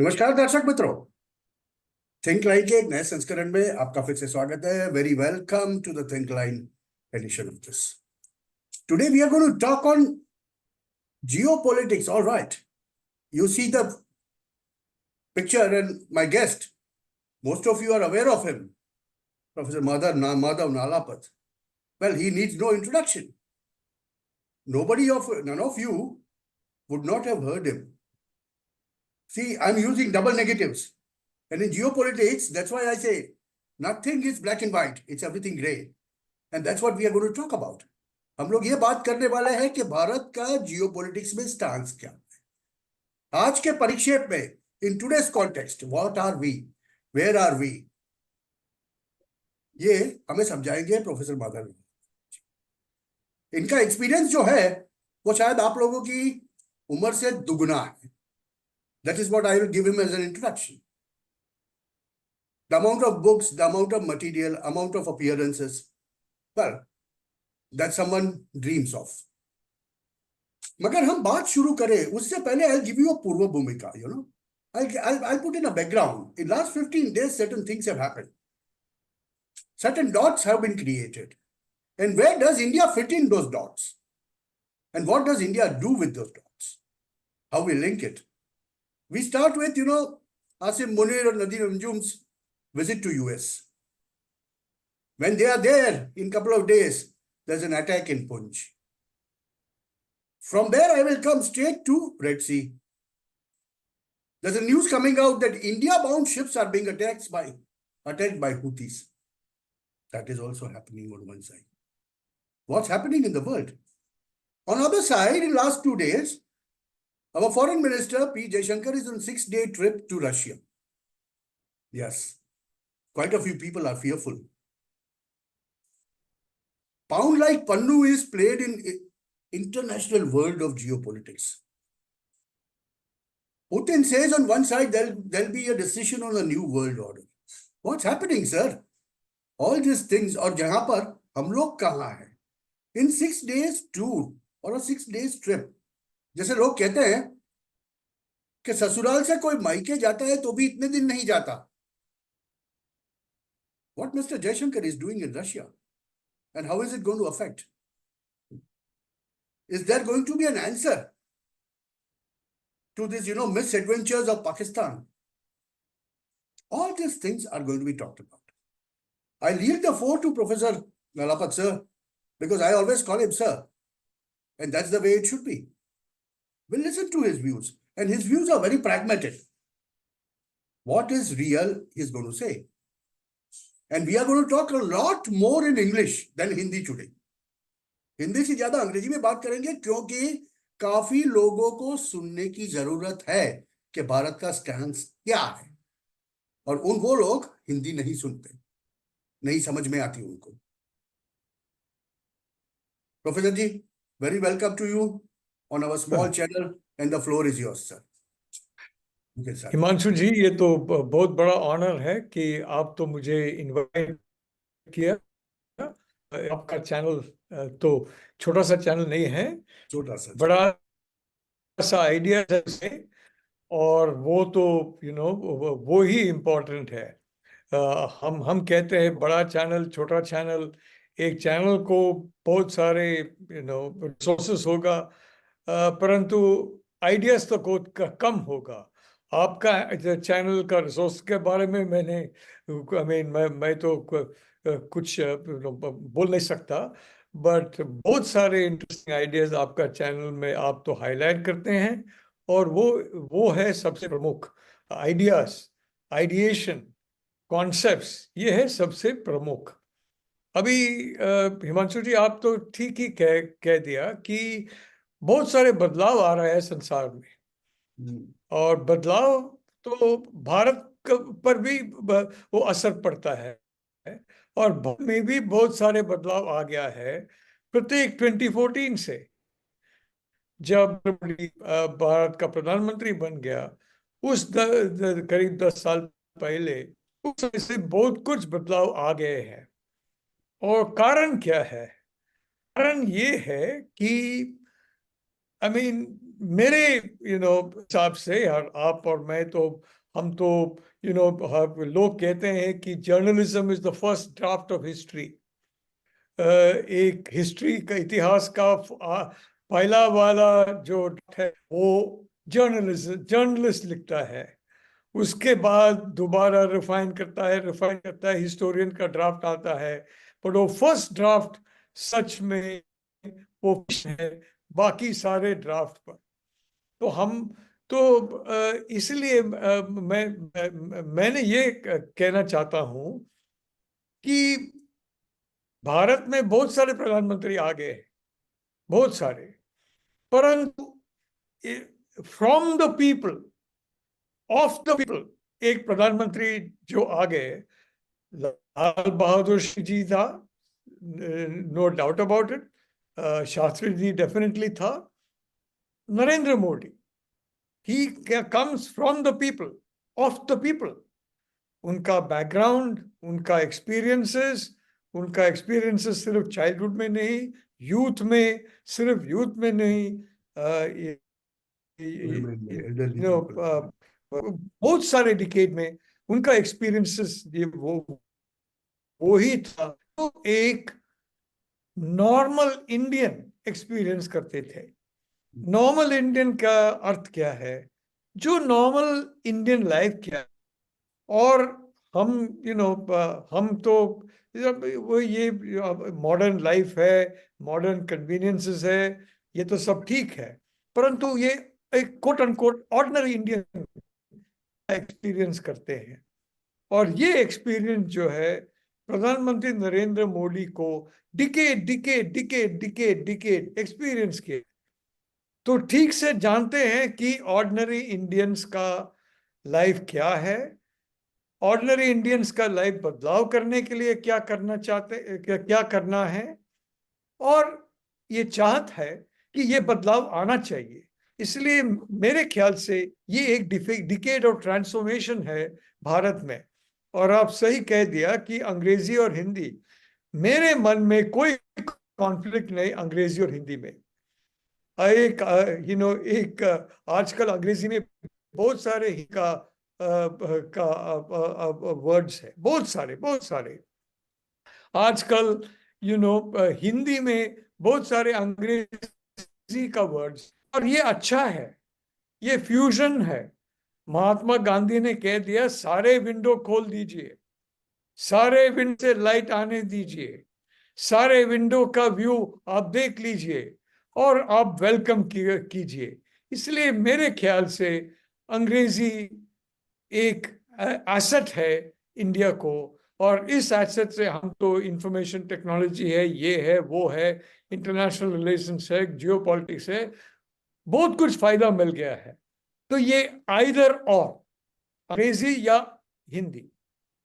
नमस्कार दर्शक मित्रों, थिंक लाइन के एक नए संस्करण में आपका फिर से स्वागत है। Very welcome to the think line edition of this. Today we are going to talk on geopolitics. All right, you see the picture and my guest, most of you are aware of him, Professor Madhav Nalapat. Well, he needs no introduction. None of you would not have heard him. See, I'm using double negatives. And in geopolitics, that's why I say nothing is black and white. It's everything gray. And that's what we are going to talk about. हम लोग ये बात करने वाले हैं कि भारत का geopolitics में स्टांस क्या है आज के परिक्षेप में। In today's context, what are we, where are we, ये हमें समझाएंगे प्रोफेसर माधव। इनका एक्सपीरियंस जो है वो शायद आप लोगों की उम्र से दुगुना है। That is what I will give him as an introduction. The amount of books, the amount of material, amount of appearances, well, that someone dreams of. मगर हम बात शुरू करें उससे पहले I'll give you a पूर्व भूमिका. I'll put in a background. In last 15 days, certain things have happened. Certain dots have been created. And where does India fit in those dots? And what does India do with those dots? How we link it? We start with, Asim Munir or Nadeem Anjum's visit to US. When they are there in a couple of days, there's an attack in Punj. From there, I will come straight to Red Sea. There's a news coming out that India-bound ships are being attacked by Houthis. That is also happening on one side. What's happening in the world? On the other side, in the last 2 days, our foreign minister, P. Jayshankar, is on a 6-day trip to Russia. Yes. Quite a few people are fearful. Pound like Pannu is played in international world of geopolitics. Putin says on one side there'll be a decision on a new world order. What's happening, sir? All these things, और जहां पर हम लोग कहाँ हैं? In 6 days tour or a 6 days trip, जैसे लोग कहते हैं कि ससुराल से कोई मायके जाता है तो भी इतने दिन नहीं जाता. What Mr. Jayshankar is doing in Russia, and how is it going to affect? Is there going to be an answer to this, misadventures of Pakistan? All these things are going to be talked about. I yield the floor to Professor Nalapat, sir, because I always call him sir, and that's the way it should be. We'll listen to his views, and his views are very pragmatic. What is real, he's going to say. And we are going to talk a lot more in English than Hindi today. Hindi से ज्यादा अंग्रेजी में बात करेंगे क्योंकि काफी लोगों को सुनने की जरूरत है कि भारत का स्टैंस क्या है, और वो लोग हिंदी नहीं सुनते, नहीं समझ में आती उनको. Professor ji, very welcome to you on our small channel and the floor is yours, sir. Himanshu ji, ये तो बहुत बड़ा ऑनर है कि आप तो मुझे इनवाइट किया. आपका चैनल तो छोटा सा चैनल नहीं है, छोटा सा बड़ा सा आइडिया है, और वो तो वो ही इम्पोर्टेंट है. हम कहते हैं बड़ा चैनल, छोटा चैनल. एक चैनल को बहुत सारे रिसोर्सेस होगा, परंतु आइडियाज तो कम होगा. आपका चैनल का रिसोर्स के बारे में मैं तो कुछ बोल नहीं सकता, बट बहुत सारे इंटरेस्टिंग आइडियाज आपका चैनल में आप तो हाईलाइट करते हैं, और वो है सबसे प्रमुख. आइडिएशन, कॉन्सेप्ट्स, ये है सबसे प्रमुख. अभी हिमांशु जी, आप तो ठीक ही कह दिया कि बहुत सारे बदलाव आ रहे हैं संसार में, और बदलाव तो भारत पर भी वो असर पड़ता है, और भारत में भी बहुत सारे बदलाव आ गया है. प्रत्येक 2014 से जब भारत का प्रधानमंत्री बन गया, उस करीब 10 साल पहले, उस समय से बहुत कुछ बदलाव आ गए हैं. और कारण क्या है? कारण ये है कि मेरे हिसाब से यार, आप और मैं तो, हम तो लोग कहते हैं कि journalism is the first draft of history. एक हिस्ट्री का, इतिहास का पहला वाला जो है वो जर्नलिस्ट लिखता है। उसके बाद दोबारा रिफाइन करता है, हिस्टोरियन का ड्राफ्ट आता है। पर वो फर्स्ट ड्राफ्ट सच में वो है बाकी सारे ड्राफ्ट पर। तो हम तो इसलिए मैंने ये कहना चाहता हूं कि भारत में बहुत सारे प्रधानमंत्री आ गए हैं, बहुत सारे, परंतु from the people, of the people, एक प्रधानमंत्री जो आ गए, लाल बहादुर जी था, no doubt about it, Shastri ji definitely था, Narendra Modi, he comes from the people, of the people. उनका बैकग्राउंड, उनका एक्सपीरियंसेस सिर्फ चाइल्डहुड में नहीं, यूथ में, सिर्फ यूथ में नहीं, elderly people. बहुत सारे डिकेड में उनका एक्सपीरियंसेस ये वो ही था। तो एक नॉर्मल इंडियन एक्सपीरियंस करते थे। नॉर्मल इंडियन का अर्थ क्या है, जो नॉर्मल इंडियन लाइफ क्या है। और हम हम तो वो ये मॉडर्न लाइफ है, मॉडर्न कन्वीनियंसेस है, ये तो सब ठीक है, परंतु ये एक quote unquote ordinary Indian experience करते हैं। और ये एक्सपीरियंस जो है प्रधानमंत्री नरेंद्र मोदी को decade decade decade decade decade experience किए, तो ठीक से जानते हैं कि ऑर्डिनरी इंडियंस का लाइफ क्या है, ऑर्डिनरी इंडियंस का लाइफ बदलाव करने के लिए क्या करना चाहते, क्या करना है, और ये चाहत है कि ये बदलाव आना चाहिए। इसलिए मेरे ख्याल से ये एक डिकेड ऑफ ट्रांसफॉर्मेशन है भारत में। और आप सही कह दिया कि अंग्रेजी और हिंदी, मेरे मन में कोई कॉन्फ्लिक्ट नहीं अंग्रेजी और हिंदी में। एक एक आजकल अंग्रेजी में बहुत सारे वर्ड्स है, बहुत सारे आजकल। हिंदी में बहुत सारे अंग्रेजी का वर्ड्स, और ये अच्छा है, ये फ्यूजन है। महात्मा गांधी ने कह दिया सारे विंडो खोल दीजिए, सारे विंडो से लाइट आने दीजिए, सारे विंडो का व्यू आप देख लीजिए और आप वेलकम कीजिए। इसलिए मेरे ख्याल से अंग्रेजी एक एसेट है इंडिया को, और इस एसेट से हम तो इंफॉर्मेशन टेक्नोलॉजी है, ये है, वो है, इंटरनेशनल रिलेशंस है, जियो पॉलिटिक्स है, बहुत कुछ फायदा मिल गया है। तो ये आइदर और, अंग्रेजी या हिंदी,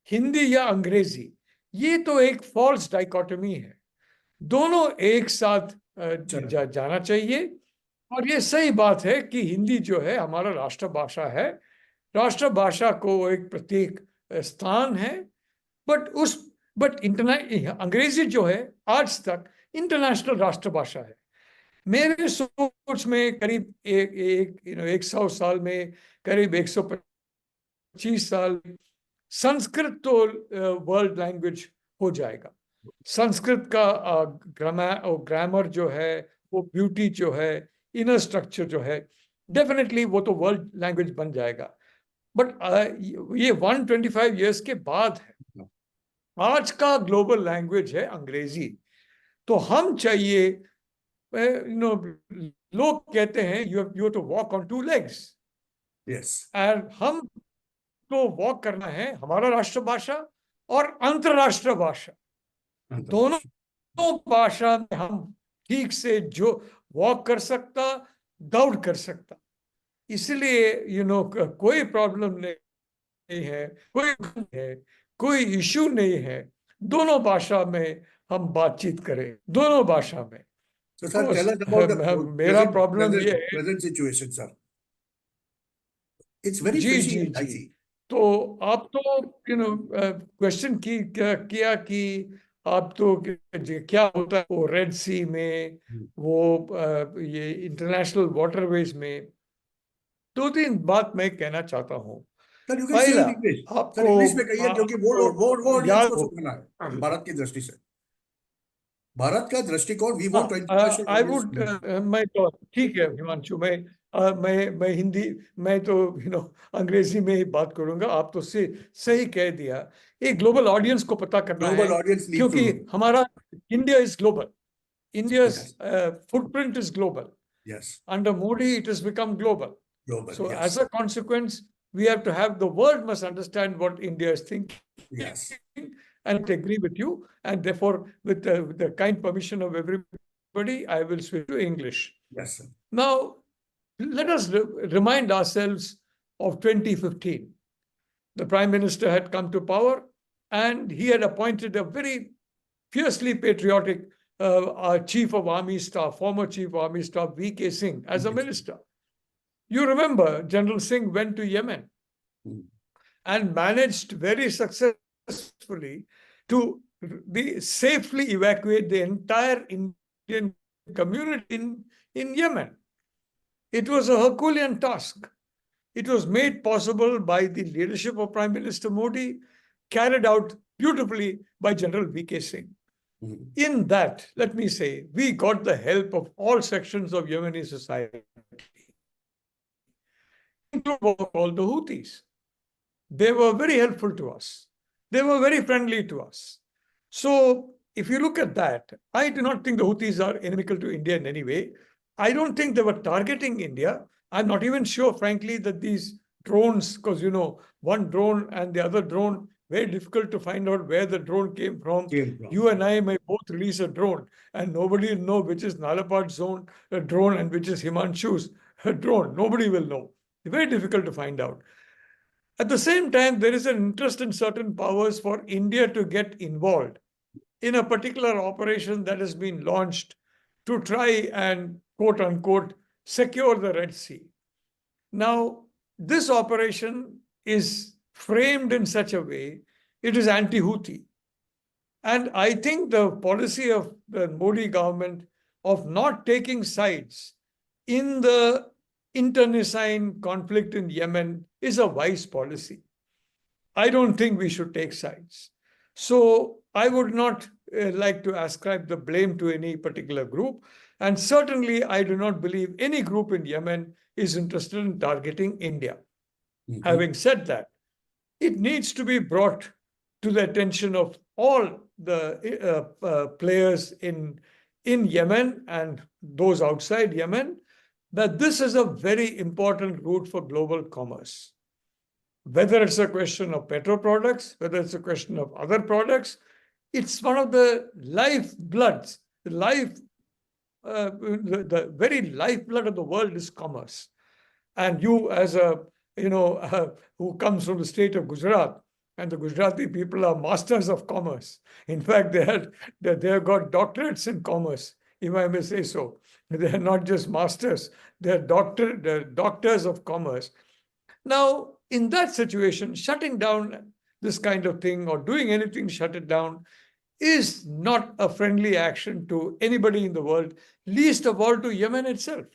हिंदी या अंग्रेजी, ये तो एक फॉल्स डाइकोटमी है। दोनों एक साथ जाना चाहिए। और ये सही बात है कि हिंदी जो है हमारा राष्ट्रभाषा है, राष्ट्रभाषा को एक प्रत्येक स्थान है, बट अंग्रेजी जो है आज तक इंटरनेशनल राष्ट्रभाषा है। मेरे सोच में करीब 100 साल में, करीब 125 साल संस्कृत तो वर्ल्ड लैंग्वेज हो जाएगा। संस्कृत का ग्रामर जो है, वो ब्यूटी जो है, इनर स्ट्रक्चर जो है, डेफिनेटली वो तो वर्ल्ड लैंग्वेज बन जाएगा। बट ये 125 इयर्स के बाद है। आज का ग्लोबल लैंग्वेज है अंग्रेजी। तो हम चाहिए, लोग कहते हैं you to walk on 2 legs, Yes. और हम तो वॉक करना है हमारा राष्ट्रभाषा और अंतरराष्ट्रीय भाषा, दोनों भाषा में हम ठीक से जो वॉक कर सकता, दौड़ कर सकता। इसलिए कोई प्रॉब्लम नहीं है, कोई इशू नहीं है, दोनों भाषा में हम बातचीत करें, दोनों भाषा में। So, sir, तो tell us about the मेरा प्रॉब्लम ये है। present situation, sir. It's very ji fishy, ji I ji. see. तो आप तो क्वेश्चन किया कि आप तो क्या होता है वो रेड सी में, वो ये इंटरनेशनल वाटरवेज में, 2-3 बात मैं कहना चाहता हूँ। सर यू कैन से पहला, इन इंग्लिश, सर आपको इंग्लिश में कहिए, क्योंकि वो आपको वो ऑडियंस याद को हो, सुनना है भारत की दृष्टि से। भारत का दृष्टिकोण, we want international I audience. Would मैं तो ठीक है हिमांशु, मैं हिंदी, मैं तो अंग्रेजी में ही बात करूंगा। आप तो सही कह दिया, ये ग्लोबल ऑडियंस को पता करना है, ग्लोबल ऑडियंस नीड टू क्योंकि नो। हमारा India is global, India's yes, footprint is global. Yes, Under Modi, it has become global. Global, So, yes, as a consequence, we have to have the world must understand what India is thinking, yes, and agree with you. And therefore, with the kind permission of everybody, I will switch to English. Yes sir. Now, let us remind ourselves of 2015. The Prime Minister had come to power, and he had appointed a very fiercely patriotic our Chief of Army Staff, former Chief of Army Staff, V.K. Singh, as a minister. You remember General Singh went to Yemen and managed very successfully to safely evacuate the entire Indian community in Yemen. It was a Herculean task. It was made possible by the leadership of Prime Minister Modi, carried out beautifully by General V.K. Singh. In that, let me say, we got the help of all sections of Yemeni society, including all the Houthis. They were very helpful to us. They were very friendly to us. So, if you look at that, I do not think the Houthis are inimical to India in any way. I don't think they were targeting India. I'm not even sure, frankly, that these drones, because one drone and the other drone, very difficult to find out where the drone came from. You and I may both release a drone, and nobody will know which is Nalapat's drone and which is Himanshu's drone. Nobody will know. It's very difficult to find out. At the same time, there is an interest in certain powers for India to get involved in a particular operation that has been launched to try and, quote unquote, secure the Red Sea. Now, this operation is framed in such a way, it is anti-Houthi. And I think the policy of the Modi government of not taking sides in the internecine conflict in Yemen is a wise policy. I don't think we should take sides. So I would not like to ascribe the blame to any particular group. And certainly, I do not believe any group in Yemen is interested in targeting India. Having said that, it needs to be brought to the attention of all the players in Yemen and those outside Yemen that this is a very important route for global commerce. Whether it's a question of petroproducts, whether it's a question of other products, it's one of the lifebloods. The very lifeblood of the world is commerce. And you, as who comes from the state of Gujarat, and the Gujarati people are masters of commerce. In fact, they have got doctorates in commerce, if I may say so. They are not just masters; they're doctors of commerce. Now, in that situation, shutting down this kind of thing or doing anything to shut it down is not a friendly action to anybody in the world, least of all to Yemen itself.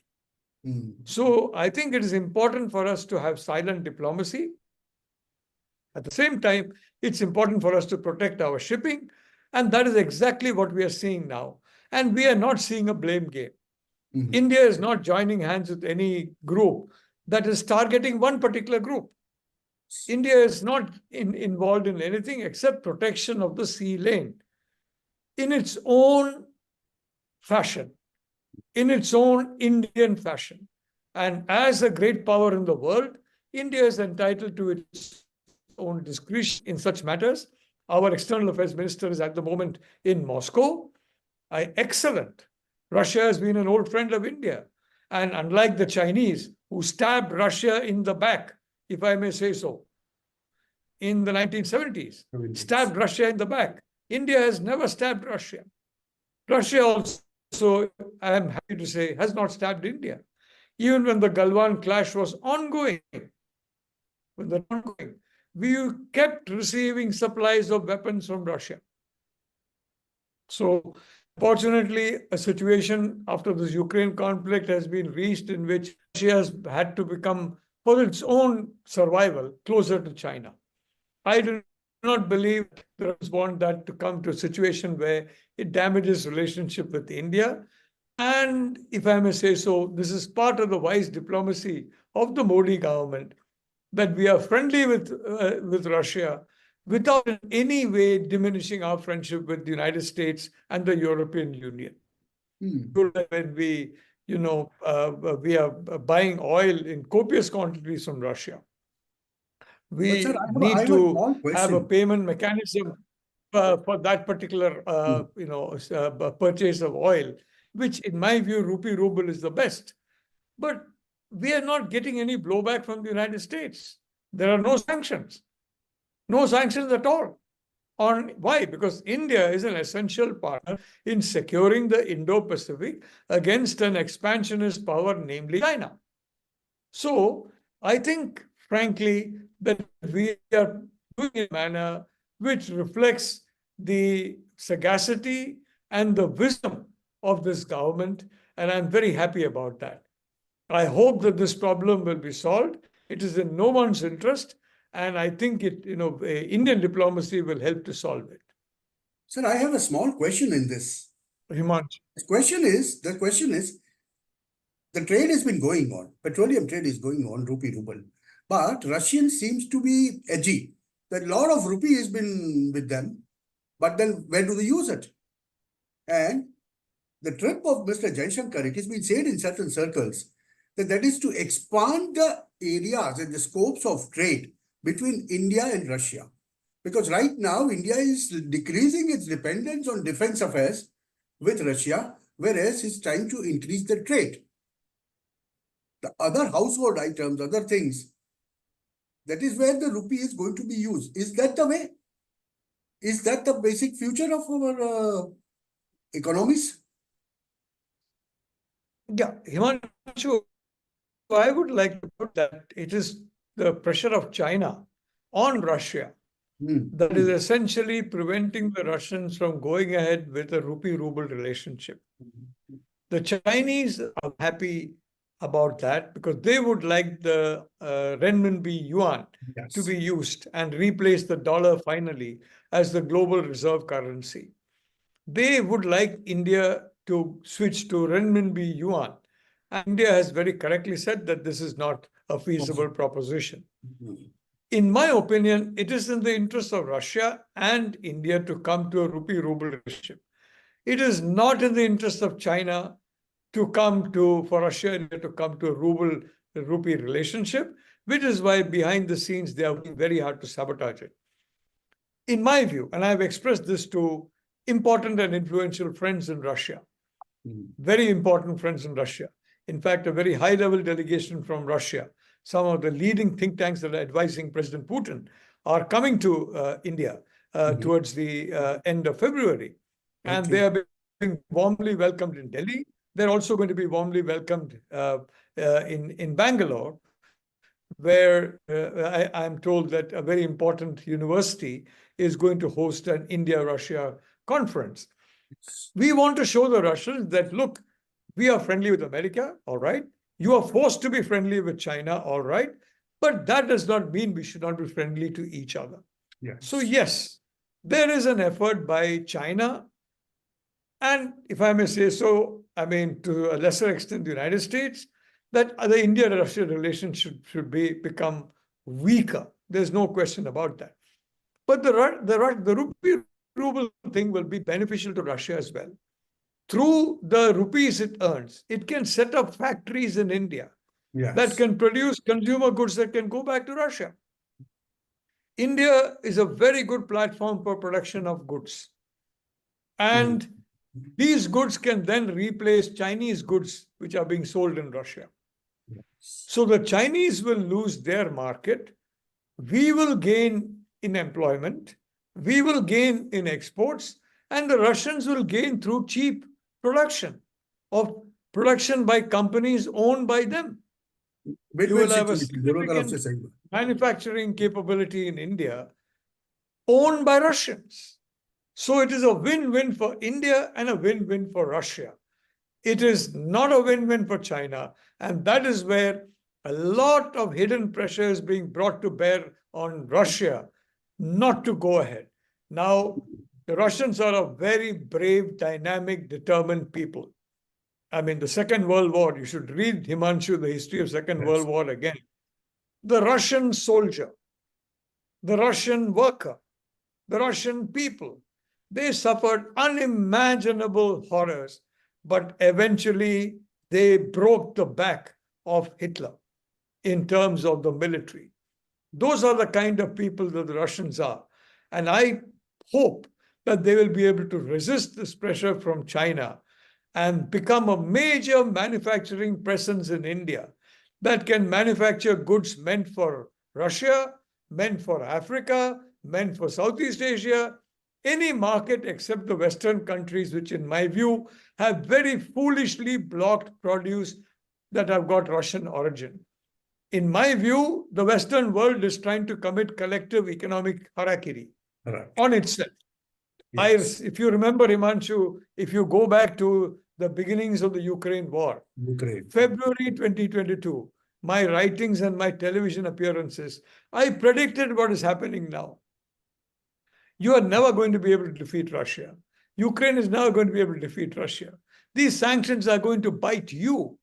So I think it is important for us to have silent diplomacy. At the same time, it's important for us to protect our shipping. And that is exactly what we are seeing now. And we are not seeing a blame game. India is not joining hands with any group that is targeting one particular group. India is not involved in anything except protection of the sea lane in its own fashion, in its own Indian fashion. And as a great power in the world, India is entitled to its own discretion in such matters. Our external affairs minister is at the moment in Moscow. Excellent. Russia has been an old friend of India. And unlike the Chinese, who stabbed Russia in the back, if I may say so, in the 1970s, stabbed Russia in the back. India has never stabbed Russia. Russia also, I am happy to say, has not stabbed India. Even when the Galwan clash was ongoing, we kept receiving supplies of weapons from Russia. So, fortunately, a situation after this Ukraine conflict has been reached in which Russia has had to become, for its own survival, closer to China. I do not believe the Russians want that to come to a situation where it damages relationship with India. And if I may say so, this is part of the wise diplomacy of the Modi government, that we are friendly with Russia without in any way diminishing our friendship with the United States and the European Union. When we are buying oil in copious quantities from Russia, we sir, I need have a to small have a question. payment mechanism for that particular purchase of oil, which in my view, rupee ruble is the best. But we are not getting any blowback from the United States. There are no sanctions at all. On why? Because India is an essential partner in securing the Indo-Pacific against an expansionist power, namely China. So I think, frankly, that we are doing it in a manner which reflects the sagacity and the wisdom of this government, and I'm very happy about that. I hope that this problem will be solved. It is in no one's interest, and I think Indian diplomacy will help to solve it. Sir, I have a small question in this. Himanshu. The question is, the trade has been going on. Petroleum trade is going on, rupee ruble. But Russian seems to be edgy. That lot of rupee has been with them. But then where do they use it? And the trip of Mr. Jayshankar, it has been said in certain circles that is to expand the areas and the scopes of trade between India and Russia. Because right now, India is decreasing its dependence on defense affairs with Russia, whereas it's trying to increase the trade. The other household items, other things, that is where the rupee is going to be used. Is that the way? Is that the basic future of our economies? Yeah, Himanshu, I would like to put that it is the pressure of China on Russia that is essentially preventing the Russians from going ahead with a rupee-ruble relationship. The Chinese are happy about that because they would like the renminbi yuan to be used and replace the dollar finally as the global reserve currency. They would like India to switch to renminbi yuan. And India has very correctly said that this is not a feasible proposition. In my opinion, it is in the interest of Russia and India to come to a rupee-ruble relationship. It is not in the interest of China for Russia and India to come to a rupee relationship, which is why behind the scenes they are working very hard to sabotage it. In my view, and I've expressed this to important and influential friends in Russia, very important friends in Russia. In fact, a very high-level delegation from Russia, some of the leading think tanks that are advising President Putin are coming to India towards the end of February. And they are being warmly welcomed in Delhi. They're also going to be warmly welcomed in Bangalore, where I'm told that a very important university is going to host an India-Russia conference. We want to show the Russians that, look, we are friendly with America, all right? You are forced to be friendly with China, all right? But that does not mean we should not be friendly to each other. So yes, there is an effort by China, and if I may say so, I mean, to a lesser extent, the United States, that the India-Russia relationship should become weaker. There's no question about that. But the rupee ruble thing will be beneficial to Russia as well. Through the rupees it earns, it can set up factories in India that can produce consumer goods that can go back to Russia. India is a very good platform for production of goods. And these goods can then replace Chinese goods which are being sold in Russia. So the Chinese will lose their market. We will gain in employment. We will gain in exports. And the Russians will gain through cheap production by companies owned by them. You will have a significant manufacturing capability in India owned by Russians. So it is a win-win for India and a win-win for Russia. It is not a win-win for China. And that is where a lot of hidden pressure is being brought to bear on Russia not to go ahead. Now, the Russians are a very brave, dynamic, determined people. I mean, the Second World War, you should read Himanshu, the history of Second World War again. The Russian soldier, the Russian worker, the Russian people, they suffered unimaginable horrors, but eventually they broke the back of Hitler in terms of the military. Those are the kind of people that the Russians are. And I hope that they will be able to resist this pressure from China and become a major manufacturing presence in India that can manufacture goods meant for Russia, meant for Africa, meant for Southeast Asia, any market except the Western countries, which in my view have very foolishly blocked produce that have got Russian origin. In my view, the Western world is trying to commit collective economic harakiri on itself. Yes. If you remember, Himanshu, if you go back to the beginnings of the Ukraine war, February 2022, my writings and my television appearances, I predicted what is happening now. You are never going to be able to defeat Russia. Ukraine is never going to be able to defeat Russia. These sanctions are going to bite you.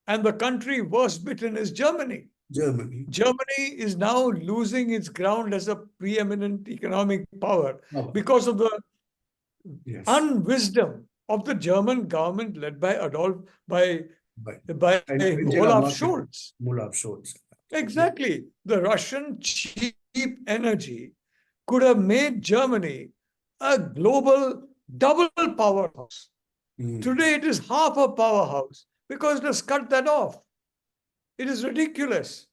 And the country worst bitten is Germany. Germany is now losing its ground as a preeminent economic power because of the unwisdom of the German government led by Olaf Scholz. Exactly. The Russian cheap energy could have made Germany a global double powerhouse. Today it is half a powerhouse because it has cut that off. It is ridiculous.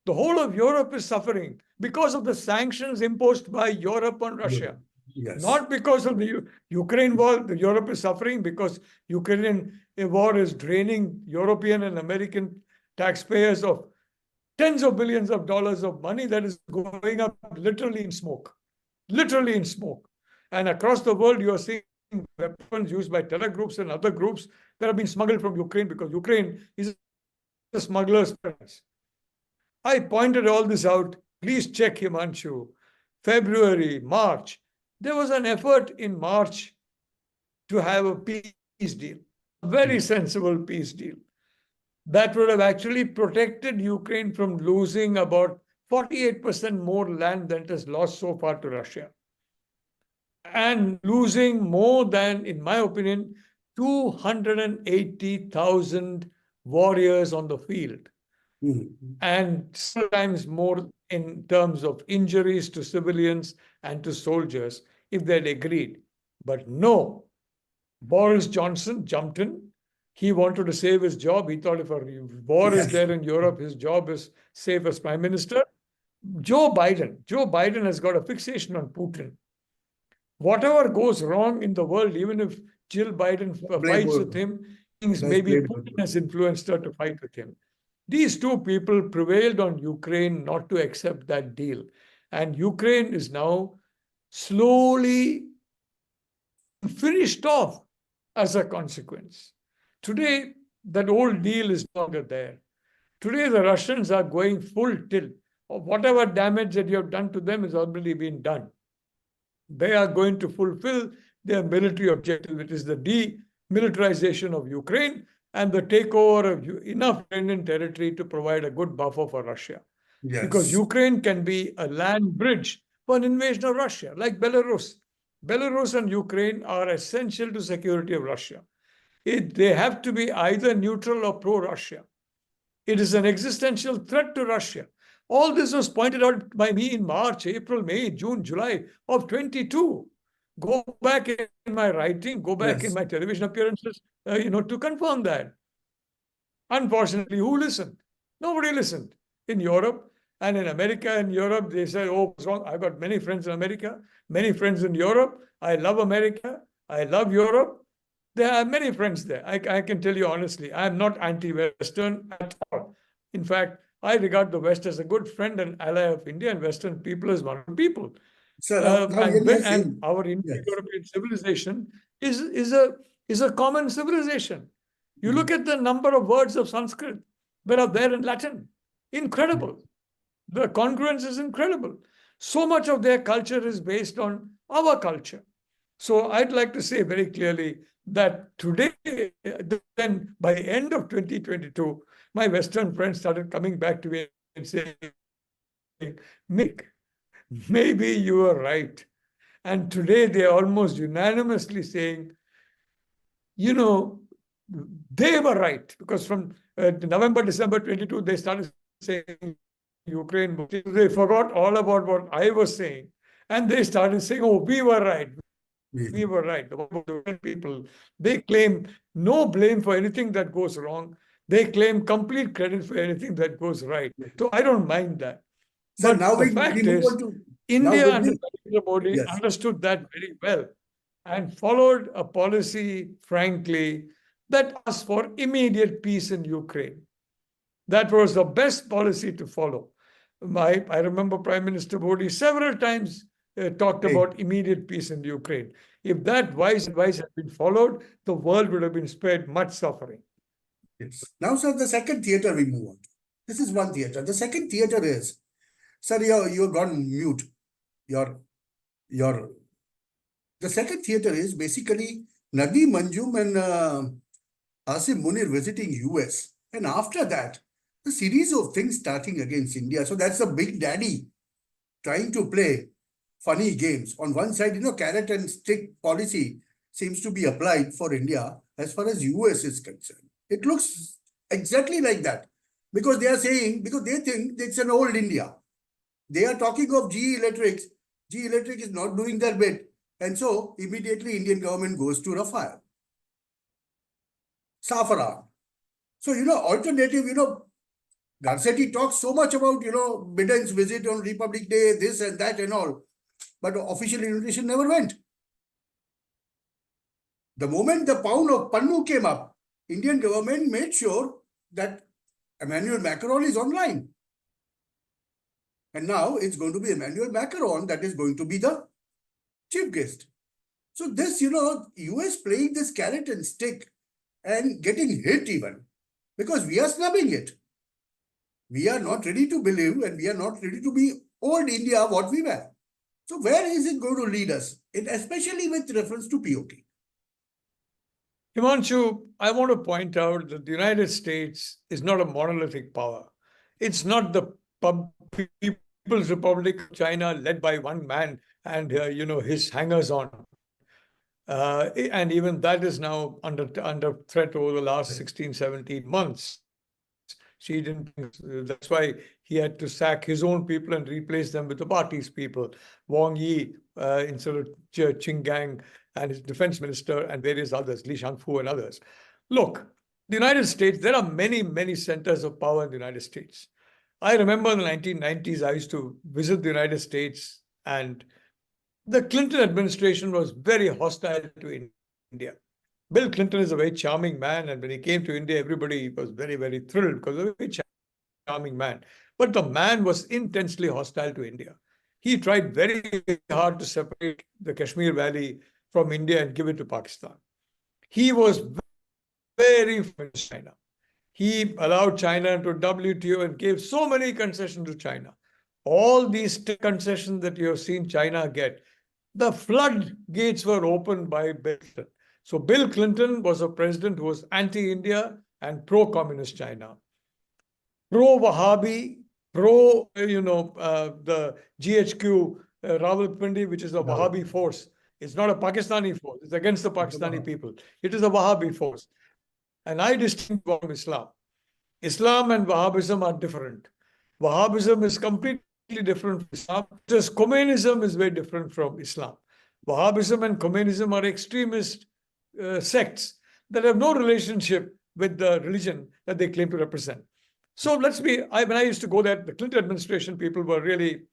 The whole of Europe is suffering because of the sanctions imposed by Europe on Russia. Not because of the Ukraine war. Europe is suffering because Ukrainian war is draining European and American taxpayers of tens of billions of dollars of money that is going up literally in smoke. Literally in smoke. And across the world, you are seeing weapons used by terror groups and other groups that have been smuggled from Ukraine because Ukraine is a smuggler's paradise. I pointed all this out. Please check Himanshu. February, March. There was an effort in March to have a peace deal, a very sensible peace deal that would have actually protected Ukraine from losing about 48% more land than it has lost so far to Russia. And losing more than, in my opinion, 280,000 warriors on the field. And sometimes more in terms of injuries to civilians and to soldiers if they'd agreed. But no, Boris Johnson jumped in. He wanted to save his job. He thought if a war is there in Europe, his job is safe as Prime Minister. Joe Biden has got a fixation on Putin. Whatever goes wrong in the world, even if Jill Biden fights with him, things maybe Putin has influenced her to fight with him. These two people prevailed on Ukraine not to accept that deal. And Ukraine is now slowly finished off as a consequence. Today, that old deal is no longer there. Today, the Russians are going full tilt. Whatever damage that you have done to them has already been done. They are going to fulfill their military objective, which is the demilitarization of Ukraine and the takeover of enough Ukrainian territory to provide a good buffer for Russia. Because Ukraine can be a land bridge for an invasion of Russia, like Belarus. Belarus and Ukraine are essential to security of Russia. They have to be either neutral or pro-Russia. It is an existential threat to Russia. All this was pointed out by me in March, April, May, June, July of 22. Go back in my writing, go back in my television appearances, to confirm that. Unfortunately, who listened? Nobody listened. In Europe and in America and Europe, they said, oh, what's wrong? I've got many friends in America, many friends in Europe. I love America. I love Europe. There are many friends there. I can tell you honestly, I'm not anti-Western at all. In fact, I regard the West as a good friend and ally of India and Western people as one people. Sir, now And we are and saying, our yes. Indo-European civilization is a common civilization. You look at the number of words of Sanskrit that are there in Latin. Incredible. The congruence is incredible. So much of their culture is based on our culture. So I'd like to say very clearly that today, then by the end of 2022, my Western friends started coming back to me and saying, Mick, maybe you are right. And today they are almost unanimously saying, you know, they were right. Because from November, December 22, they started saying Ukraine, they forgot all about what I was saying. And they started saying, oh, we were right. We were right. The people, they claim no blame for anything that goes wrong. They claim complete credit for anything that goes right. So I don't mind that. Sir, But now the we fact move is, on to India under the, Narendra Modi yes. understood that very well and followed a policy, frankly, that asked for immediate peace in Ukraine. That was the best policy to follow. I remember Prime Minister Modi several times talked about immediate peace in Ukraine. If that wise advice had been followed, the world would have been spared much suffering. Yes. Now, sir, the second theater we move on to. This is one theater. The second theater is, sir, you're gone mute. Your the second theater is basically Nadi Manjum and Asim Munir visiting US. And after that, the series of things starting against India. So that's the big daddy trying to play funny games. On one side, carrot and stick policy seems to be applied for India as far as US is concerned. It looks exactly like that because they are saying, because they think it's an old India. They are talking of GE Electric. GE Electric is not doing their bit. And so immediately Indian government goes to Rafale. Saffron. So, alternative, Garcetti talks so much about, Biden's visit on Republic Day, this and that and all. But official invitation never went. The moment the pound of Pannu came up, Indian government made sure that Emmanuel Macron is online. And now it's going to be Emmanuel Macron that is going to be the chief guest. So this, US playing this carrot and stick and getting hit even because we are snubbing it. We are not ready to believe and we are not ready to be old India what we were. So where is it going to lead us? Especially with reference to POK. Himanshu, I want to point out that the United States is not a monolithic power. It's not the People's Republic of China led by one man and, his hangers-on. And even that is now under threat over the last 16, 17 months. Xi Jinping, that's why he had to sack his own people and replace them with the party's people. Wang Yi, instead of Qin Gang, and his defense minister, and various others, Li Shangfu and others. Look, the United States, there are many, many centers of power in the United States. I remember in the 1990s, I used to visit the United States, and the Clinton administration was very hostile to India. Bill Clinton is a very charming man, and when he came to India, everybody was very, very thrilled because he was a very charming man. But the man was intensely hostile to India. He tried very hard to separate the Kashmir Valley from India and give it to Pakistan. He was very against China. He allowed China into WTO and gave so many concessions to China. All these concessions that you have seen China get, the floodgates were opened by Bill Clinton. So Bill Clinton was a president who was anti-India and pro-communist China. Pro-Wahhabi, the GHQ, Rawalpindi, which is a Wahhabi force. It's not a Pakistani force. It's against the Pakistani people. It is a Wahhabi force. And I distinguish from Islam. Islam and Wahhabism are different. Wahhabism is completely different from Islam. Just Communism is very different from Islam. Wahhabism and communism are extremist sects that have no relationship with the religion that they claim to represent. So when I used to go there, the Clinton administration people were really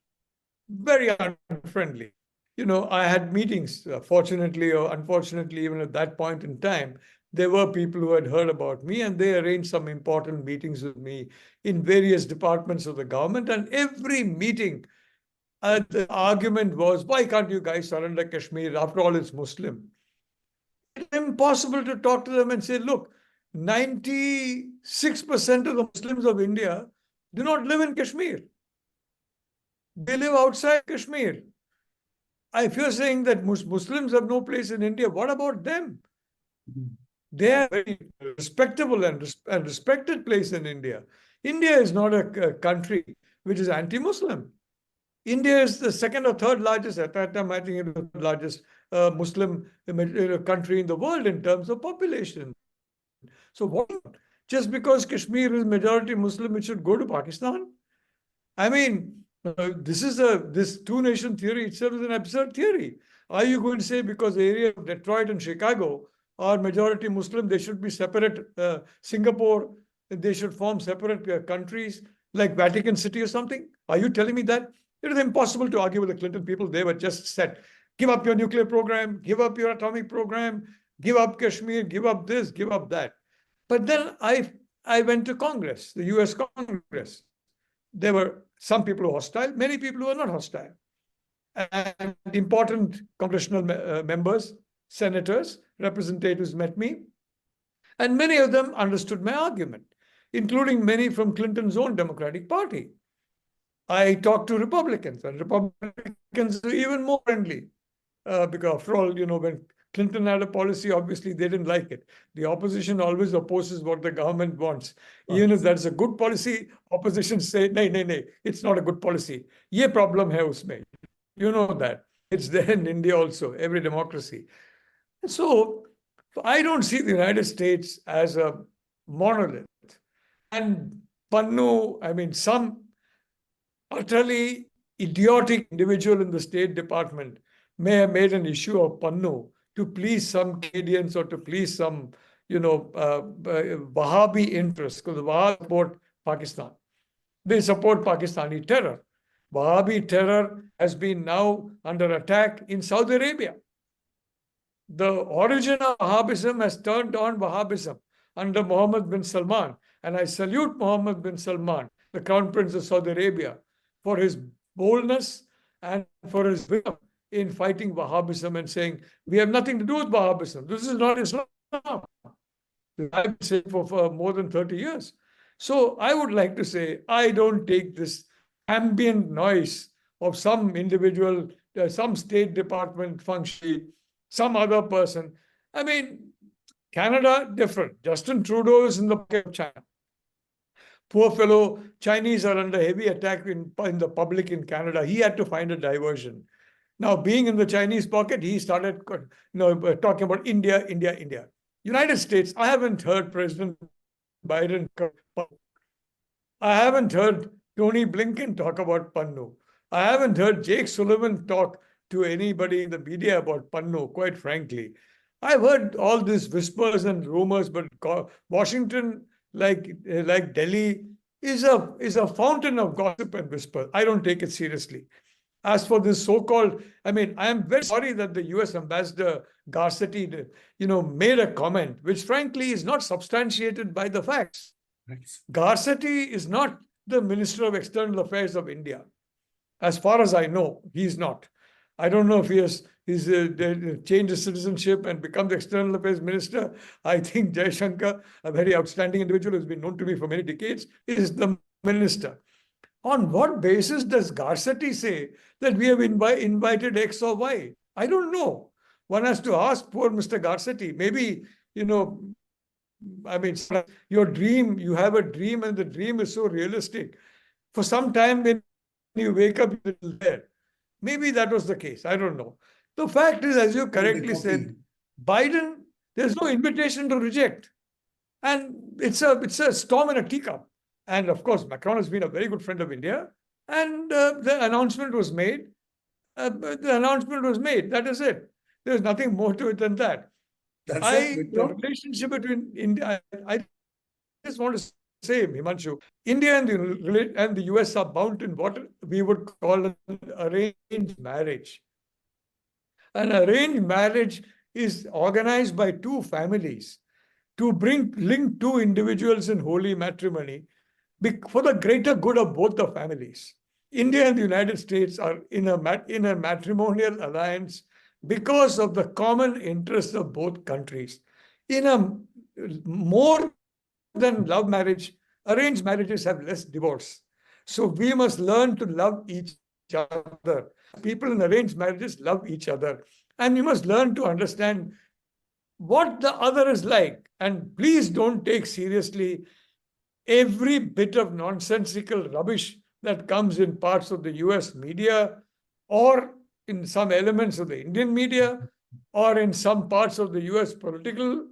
very unfriendly. I had meetings, fortunately or unfortunately, even at that point in time, there were people who had heard about me and they arranged some important meetings with me in various departments of the government. And every meeting, the argument was, why can't you guys surrender Kashmir? After all, it's Muslim. It's impossible to talk to them and say, look, 96% of the Muslims of India do not live in Kashmir. They live outside Kashmir. If you're saying that Muslims have no place in India, what about them? They are very respectable and respected place in India. India is not a country which is anti-Muslim. India is the second or third largest, at that time I think it was the largest Muslim country in the world in terms of population. So what, just because Kashmir is majority Muslim, it should go to Pakistan? I mean, this two-nation theory itself is an absurd theory. Are you going to say because the area of Detroit and Chicago are majority Muslim, they should be separate? Singapore, they should form separate countries like Vatican City or something? Are you telling me that? It is impossible to argue with the Clinton people. They were just said, give up your nuclear program, give up your atomic program, give up Kashmir, give up this, give up that. But then I went to Congress, the US Congress. There were some people who were hostile, many people who were not hostile. And important congressional members, senators, representatives met me. And many of them understood my argument, including many from Clinton's own Democratic Party. I talked to Republicans, and Republicans are even more friendly. Because after all, when Clinton had a policy, obviously they didn't like it. The opposition always opposes what the government wants. Even if that's a good policy, opposition say, nay, it's not a good policy. Ye problem hai usme. You know that. It's there in India also, every democracy. So I don't see the United States as a monolith. And Pannu, some utterly idiotic individual in the State Department may have made an issue of Pannu to please some Canadians or to please some, Wahhabi interests, because the Wahhabis support Pakistan. They support Pakistani terror. Wahhabi terror has been now under attack in Saudi Arabia. The origin of Wahhabism has turned on Wahhabism under Mohammed bin Salman. And I salute Mohammed bin Salman, the Crown Prince of Saudi Arabia, for his boldness and for his wisdom in fighting Wahhabism and saying, we have nothing to do with Wahhabism. This is not Islam. I've been saying for more than 30 years. So I would like to say, I don't take this ambient noise of some individual, some State Department function, some other person. Canada, different. Justin Trudeau is in the pocket of China. Poor fellow, Chinese are under heavy attack in the public in Canada. He had to find a diversion. Now, being in the Chinese pocket, he started talking about India. United States, I haven't heard President Biden. I haven't heard Tony Blinken talk about Pannu. I haven't heard Jake Sullivan talk to anybody in the media about Pannu, quite frankly. I've heard all these whispers and rumors, but Washington, like Delhi, is a fountain of gossip and whisper. I don't take it seriously. As for this so-called, I am very sorry that the US Ambassador Garcetti, made a comment, which frankly is not substantiated by the facts. Nice. Garcetti is not the Minister of External Affairs of India. As far as I know, he's not. I don't know if he's changed his citizenship and become the External Affairs Minister. I think Jayshankar, a very outstanding individual who's been known to me for many decades, is the minister. On what basis does Garcetti say that we have invited X or Y? I don't know. One has to ask poor Mr. Garcetti. Maybe, your dream, you have a dream and the dream is so realistic. For some time when you wake up, you're there. Maybe that was the case. I don't know. The fact is, as you correctly said, Biden, there's no invitation to reject. And it's a storm in a teacup. And of course, Macron has been a very good friend of India. And the announcement was made. That is it. There's nothing more to it than that. The relationship between India, I just want to say, Himanshu, India and the US are bound in what we would call an arranged marriage. An arranged marriage is organized by two families to link two individuals in holy matrimony for the greater good of both the families. India and the United States are in a matrimonial alliance because of the common interests of both countries. In a more than love marriage, arranged marriages have less divorce. So we must learn to love each other. People in arranged marriages love each other. And we must learn to understand what the other is like. And please don't take seriously every bit of nonsensical rubbish that comes in parts of the US media or in some elements of the Indian media or in some parts of the US political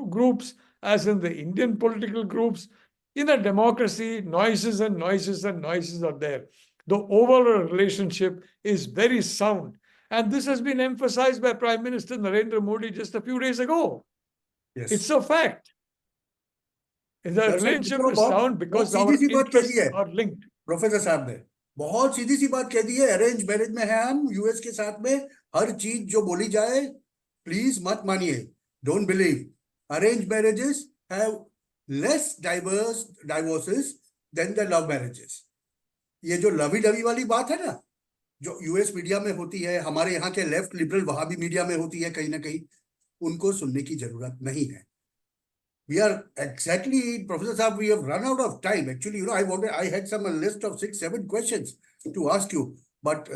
groups, as in the Indian political groups. In a democracy, noises and noises and noises are there. The overall relationship is very sound. And this has been emphasized by Prime Minister Narendra Modi just a few days ago. Yes. It's a fact. The relationship is sound because our सीधी सी बात कह दी interests है are linked. Professor साहब ने बहुत सीधी सी बात कह दी है। Arrange marriage में है हम यूएस के साथ में, हर चीज जो बोली जाए प्लीज मत मानिए, don't believe. Arrange marriages have less divorces than the love marriages. ये जो लवी डवी वाली बात है ना, जो यूएस मीडिया में होती है, हमारे यहाँ के लेफ्ट लिबरल वहां भी मीडिया में होती है कहीं ना कहीं, उनको सुनने की जरूरत नहीं है। We are exactly, Professor Saab, we have run out of time. Actually, I had a list of 6-7 questions to ask you, but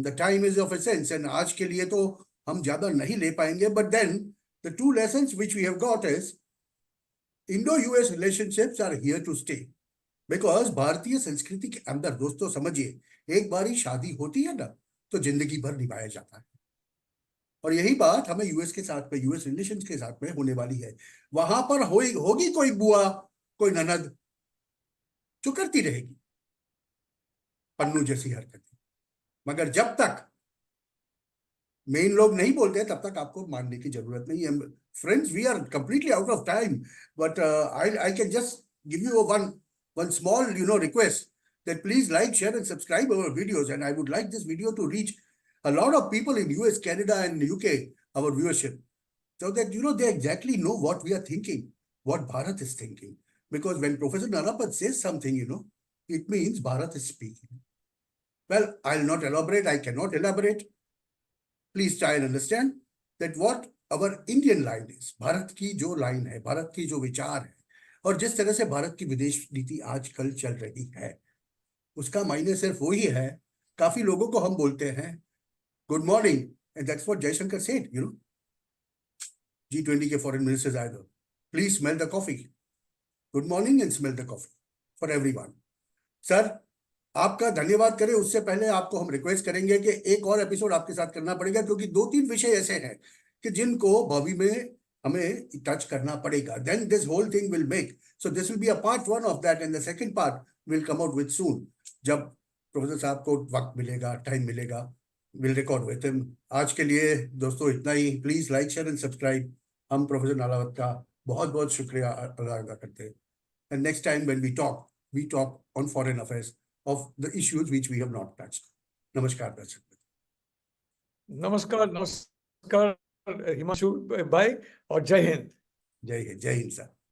the time is of essence, and आज के लिए तो हम ज्यादा नहीं ले पाएंगे. But then the two lessons which we have got is Indo-US relationships are here to stay, because भारतीय संस्कृति के अंदर, दोस्तों समझिए, एक बारी शादी होती है ना तो जिंदगी भर निभाया जाता है। और यही बात हमें यूएस के साथ में, यूएस रिलेशंस के साथ में होने वाली है। वहां पर होगी कोई बुआ, कोई ननद जो करती रहेगी पन्नू जैसी हरकतें, मगर जब तक मेन लोग नहीं बोलते तब तक आपको मानने की जरूरत नहीं है। Friends, we are completely out of time, but I can just give you one small request that please like, share and subscribe our videos, and I would like this video to reach a lot of people in US, Canada and UK, our viewership, so that they exactly know what we are thinking, what Bharat is thinking. Because when Professor Nalapat says something, it means Bharat is speaking. Well, I'll not elaborate, I cannot elaborate. Please try and understand that what our Indian line is, Bharat की जो line है, भारत की जो विचार है, और जिस तरह से भारत की विदेश नीति आजकल चल रही है, उसका मायने सिर्फ वही है। काफी लोगों को हम बोलते हैं good morning, and that's what Jaishankar said, G20 के फॉरेन मिनिस्टर्स आए तो, please smell the coffee, good morning and smell the coffee for everyone. Sir, आपका धन्यवाद करें उससे पहले आपको हम रिक्वेस्ट करेंगे कि एक और एपिसोड आपके साथ करना पड़ेगा, क्योंकि 2-3 विषय ऐसे हैं कि जिनको भविष्य में हमें टच करना पड़ेगा। Then this whole thing will make, so this will be a part 1 of that, and the second part will come out with soon. जब प्रोफेसर साहब को वक्त मिलेगा, टाइम मिलेगा, विल रिकॉर्ड विद हिम। आज के लिए दोस्तों इतना ही। Please like, share and subscribe. हम प्रोफेसर नालावत का बहुत बहुत शुक्रिया अदा करते हैं। And next time when we talk on foreign affairs of the issues which we have not touched. नमस्कार दर्शक। नमस्कार हिमांशु भाई, और जय हिंद। जय हिंद सर।